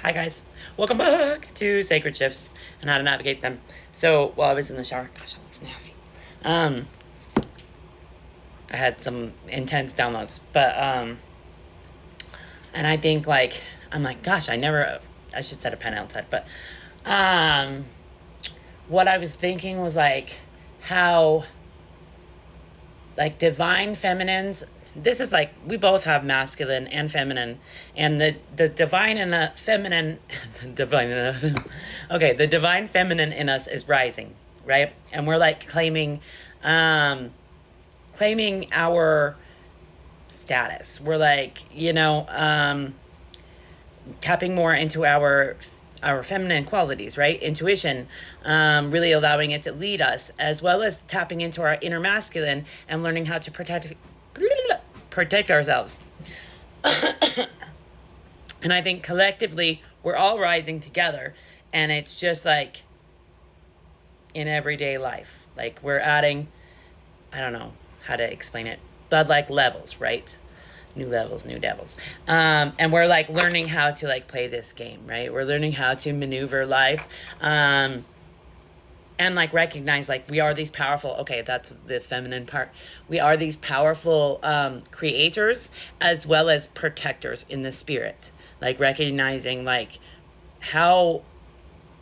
Hi guys, welcome back to Sacred Shifts and how to navigate them. So while I was in the shower, gosh, that looks nasty. I had some intense downloads, but and I think I'm like, gosh, I should set a pen outside. But what I was thinking was how divine feminines. This is we both have masculine and feminine, and the divine and the feminine, the divine feminine in us is rising, right? And we're claiming our status. We're tapping more into our feminine qualities, right? Intuition, really allowing it to lead us, as well as tapping into our inner masculine and learning how to protect ourselves. And I think collectively we're all rising together, and it's just in everyday life, we're adding, I don't know how to explain it, but levels, right? New levels, new devils. And we're learning how to play this game, right? We're learning how to maneuver life, and recognize we are these powerful, okay, that's the feminine part, we are these powerful creators as well as protectors in the spirit, recognizing how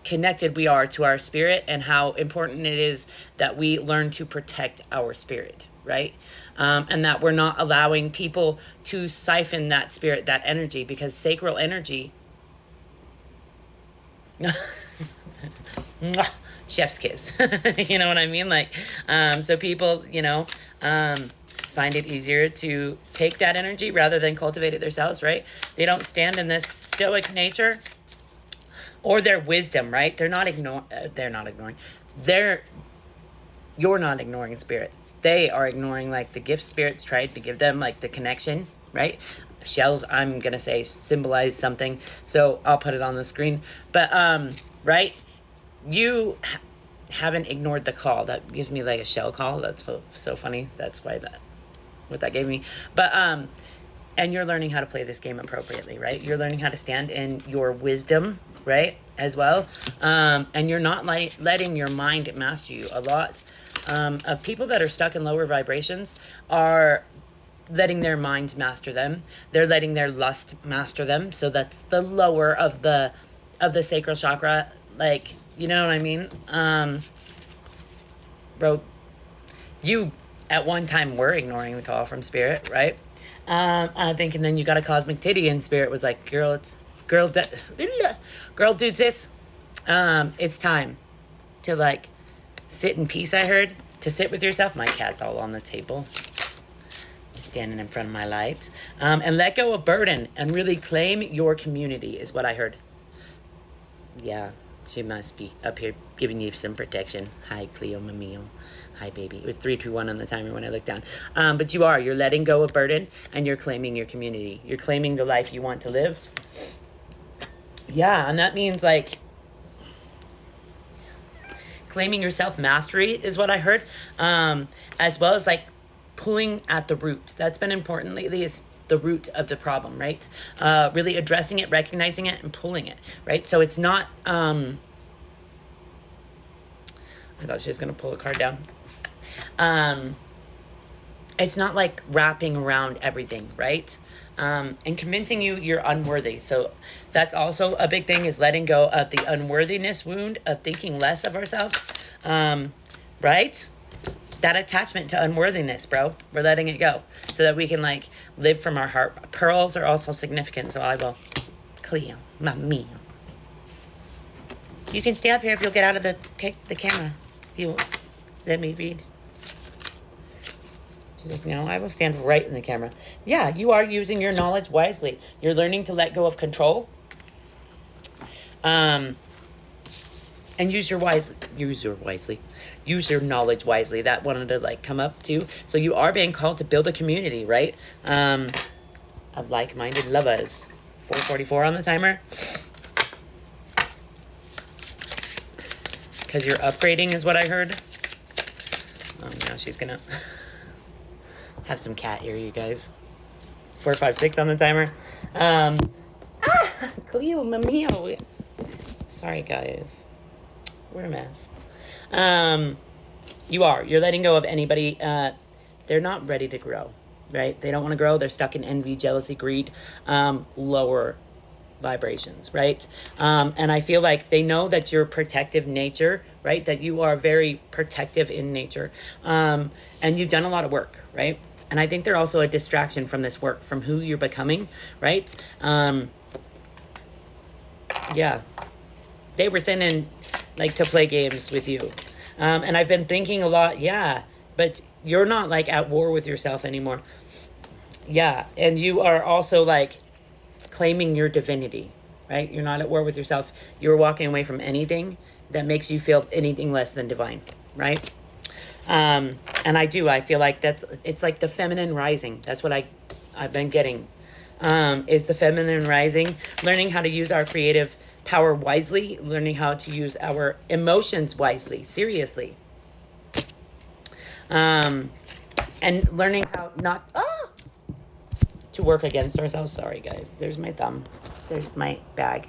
connected we are to our spirit and how important it is that we learn to protect our spirit, right? And that we're not allowing people to siphon that spirit, that energy, because sacral energy chef's kiss. You know what I mean? So people, find it easier to take that energy rather than cultivate it themselves, right? They don't stand in this stoic nature or their wisdom, right? You're not ignoring spirit. They are ignoring the gift spirits tried to give them, the connection, right? Shells, I'm gonna say, symbolize something, so I'll put it on the screen. But right, you haven't ignored the call. That gives me a shell call. That's so funny. That's what that gave me. But and you're learning how to play this game appropriately, right? You're learning how to stand in your wisdom, right, as well. And you're not letting your mind master you. A lot of people that are stuck in lower vibrations are letting their minds master them. They're letting their lust master them. So that's the lower of the sacral chakra. You know what I mean? Bro, you at one time were ignoring the call from spirit, right? I think, and then you got a cosmic titty, and spirit was like, girl, dude, sis, it's time to sit in peace. I heard to sit with yourself. My cat's all on the table, standing in front of my light, and let go of burden and really claim your community is what I heard. Yeah, she must be up here giving you some protection. Hi, Cleo Mamio. Hi, baby. It was 3, 2, 1 on the timer when I looked down. But you're letting go of burden and you're claiming your community. You're claiming the life you want to live. Yeah, and that means claiming your self-mastery is what I heard. As well as pulling at the root. That's been important lately, is the root of the problem, right? Really addressing it, recognizing it, and pulling it, right? So it's not, I thought she was going to pull a card down. It's not wrapping around everything, right? And convincing you're unworthy. So that's also a big thing, is letting go of the unworthiness wound of thinking less of ourselves, right? That attachment to unworthiness, bro. We're letting it go so that we can live from our heart. Pearls are also significant, so I will. Cleo, mami. You can stay up here if you'll get out of the camera. You let me read. She's like, no, I will stand right in the camera. Yeah, you are using your knowledge wisely. You're learning to let go of control. And use your knowledge wisely. That wanted to come up too. So you are being called to build a community, right? Of like-minded lovers. 4:44 on the timer. Because you're upgrading is what I heard. Oh, now she's gonna have some cat ear, you guys. 4, 5, 6 on the timer. Cleo. Cleo, mamio. Sorry, guys. We're a mess. You're letting go of anybody. They're not ready to grow, right? They don't want to grow. They're stuck in envy, jealousy, greed, lower vibrations, right? And I feel like they know that you're protective nature, right? That you are very protective in nature. And you've done a lot of work, right? And I think they're also a distraction from this work, from who you're becoming, right? Yeah. They were sending like to play games with you. And I've been thinking a lot, yeah, but you're not like at war with yourself anymore. Yeah. And you are also like claiming your divinity, right? You're not at war with yourself. You're walking away from anything that makes you feel anything less than divine, right? And I feel like it's like the feminine rising. That's what I've been getting, is the feminine rising, learning how to use our creative power wisely, learning how to use our emotions wisely, seriously. And learning how not to work against ourselves. Sorry, guys. There's my thumb. There's my bag.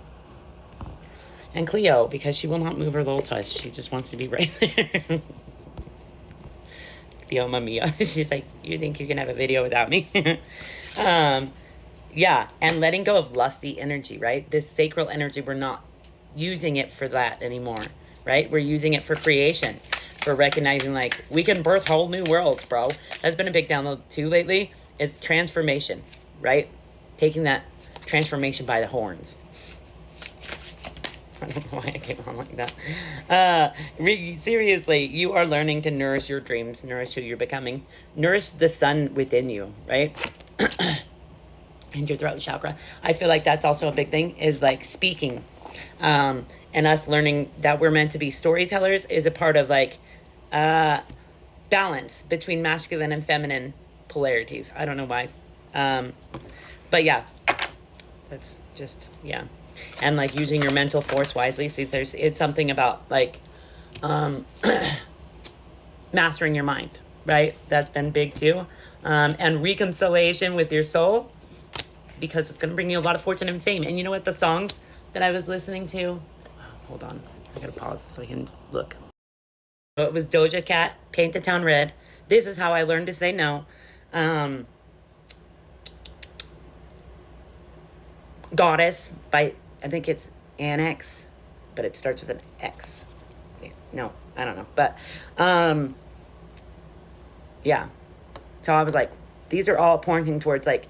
And Cleo, because she will not move her little tush. She just wants to be right there. Cleo, mamia. She's like, you think you can have a video without me? Yeah, and letting go of lusty energy, right? This sacral energy, we're not using it for that anymore, right? We're using it for creation, for recognizing like we can birth whole new worlds, bro. That's been a big download too lately, is transformation, right? Taking that transformation by the horns. I don't know why I came on like that. Seriously, you are learning to nourish your dreams, nourish who you're becoming, nourish the sun within you, right? And your throat chakra. I feel like that's also a big thing, is like speaking. And us learning that we're meant to be storytellers is a part of like balance between masculine and feminine polarities. I don't know why. But yeah, that's just, yeah. And like using your mental force wisely. See, it's something about like mastering your mind, right? That's been big too. And reconciliation with your soul, because it's going to bring you a lot of fortune and fame. And you know what? The songs that I was listening to, hold on, I got to pause so I can look. It was Doja Cat, Paint the Town Red. This is How I Learned to Say No. Goddess by, I think it's Annex, but it starts with an X. No, I don't know. But, yeah. So I was like, these are all pointing towards like,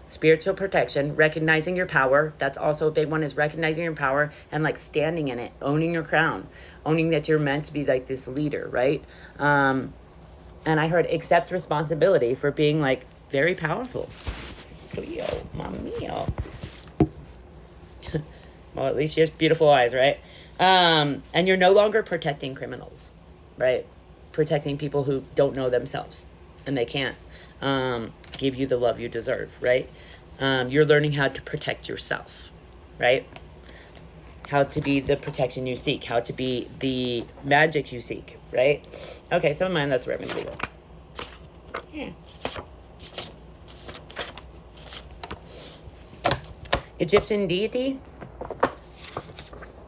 spiritual protection, recognizing your power. That's also a big one, is recognizing your power and like standing in it, owning your crown, owning that you're meant to be like this leader, right? And I heard accept responsibility for being like very powerful. Cleo, mamma. Well, at least she has beautiful eyes, right? And you're no longer protecting criminals, right? Protecting people who don't know themselves and they can't give you the love you deserve, right? You're learning how to protect yourself, right? How to be the protection you seek, how to be the magic you seek, right? Okay, some of mine, that's where I'm going to go. Yeah. Egyptian deity.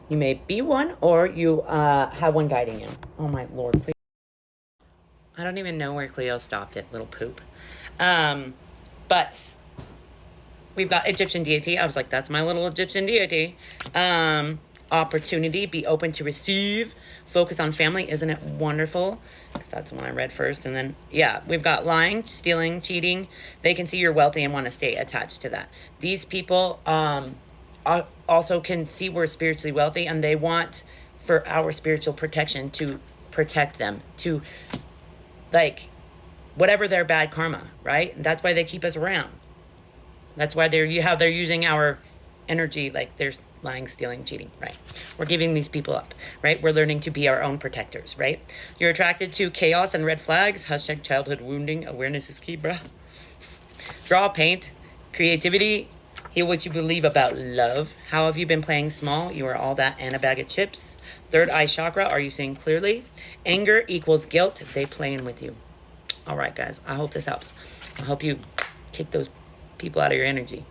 You may be one, or you have one guiding you. Oh my Lord, please. I don't even know where Cleo stopped it, little poop. But we've got Egyptian deity. I was like, that's my little Egyptian deity. Opportunity, be open to receive. Focus on family. Isn't it wonderful? Because that's the one I read first. And then, yeah, we've got lying, stealing, cheating. They can see you're wealthy and want to stay attached to that. These people also can see we're spiritually wealthy, and they want for our spiritual protection to protect them, to like whatever their bad karma, right? That's why they keep us around. That's why they're using our energy, like there's lying, stealing, cheating, right? We're giving these people up, right? We're learning to be our own protectors, right? You're attracted to chaos and red flags. Hashtag childhood wounding. Awareness is key, bruh. Draw, paint, creativity. Heal what you believe about love. How have you been playing small? You are all that and a bag of chips. Third eye chakra. Are you seeing clearly? Anger equals guilt. They playing with you. All right, guys. I hope this helps. I hope you kick those people out of your energy.